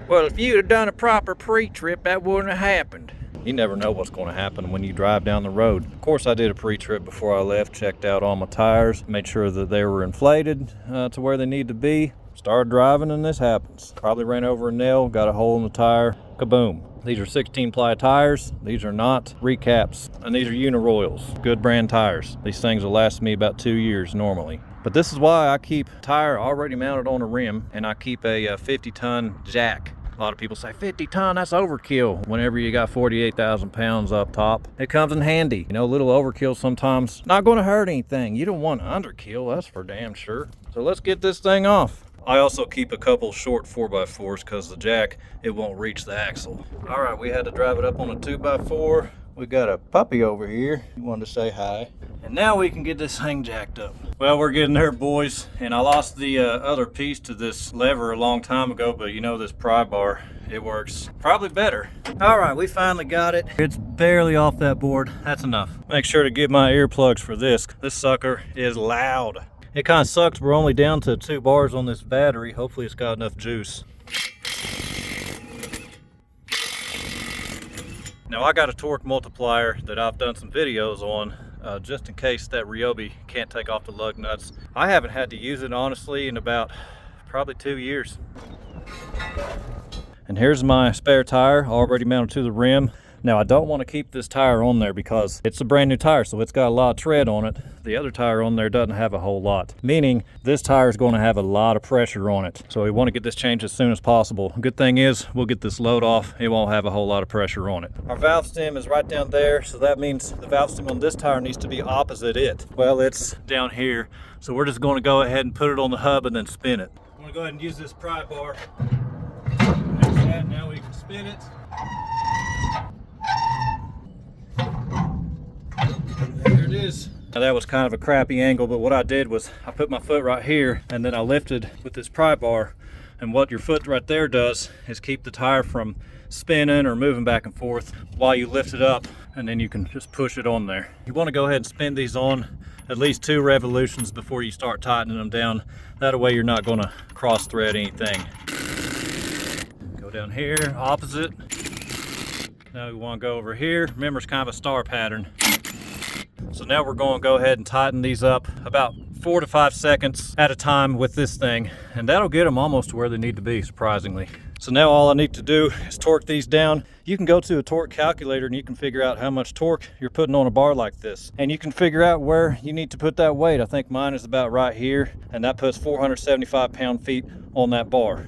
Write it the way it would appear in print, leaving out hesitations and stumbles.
Well, if you'd have done a proper pre-trip, that wouldn't have happened. You never know what's going to happen when you drive down the road. Of course, I did a pre-trip before I left, checked out all my tires, made sure that they were inflated to where they need to be. Started driving and this happens. Probably ran over a nail, got a hole in the tire, kaboom. These are 16-ply tires. These are not recaps, and these are Uniroyals, good brand tires. These things will last me about 2 years normally. But this is why I keep a tire already mounted on a rim, and I keep a 50-ton jack. A lot of people say 50 ton, that's overkill. Whenever you got 48,000 pounds up top, it comes in handy. You know, a little overkill sometimes not going to hurt anything. You don't want underkill, that's for damn sure. So let's get this thing off. I also keep a couple short 4x4s because the jack, it won't reach the axle. All right, we had to drive it up on a 2x4. We got a puppy over here. He wanted to say hi. And now we can get this thing jacked up. Well, we're getting there, boys. And I lost the other piece to this lever a long time ago, but you know, this pry bar, it works probably better. All right, we finally got it. It's barely off that board. That's enough. Make sure to get my earplugs for this. This sucker is loud. It kind of sucks. We're only down to 2 bars on this battery. Hopefully it's got enough juice. Now I got a torque multiplier that I've done some videos on just in case that Ryobi can't take off the lug nuts. I haven't had to use it honestly in about probably 2 years. And here's my spare tire already mounted to the rim. Now I don't want to keep this tire on there because it's a brand new tire, so it's got a lot of tread on it. The other tire on there doesn't have a whole lot, meaning this tire is going to have a lot of pressure on it. So we want to get this changed as soon as possible. Good thing is we'll get this load off. It won't have a whole lot of pressure on it. Our valve stem is right down there, so that means the valve stem on this tire needs to be opposite it. Well, it's down here, so we're just going to go ahead and put it on the hub and then spin it. I'm going to go ahead and use this pry bar. There's that. Now we can spin it. There it is. Now that was kind of a crappy angle, but what I did was I put my foot right here and then I lifted with this pry bar, and what your foot right there does is keep the tire from spinning or moving back and forth while you lift it up, and then you can just push it on there. You want to go ahead and spin these on at least 2 revolutions before you start tightening them down. That way you're not going to cross thread anything. Go down here, opposite. Now we want to go over here. Remember, it's kind of a star pattern. So now we're going to go ahead and tighten these up about 4 to 5 seconds at a time with this thing, and that'll get them almost to where they need to be, surprisingly. So now all I need to do is torque these down. You can go to a torque calculator and you can figure out how much torque you're putting on a bar like this, and you can figure out where you need to put that weight. I think mine is about right here, and that puts 475 pound-feet on that bar.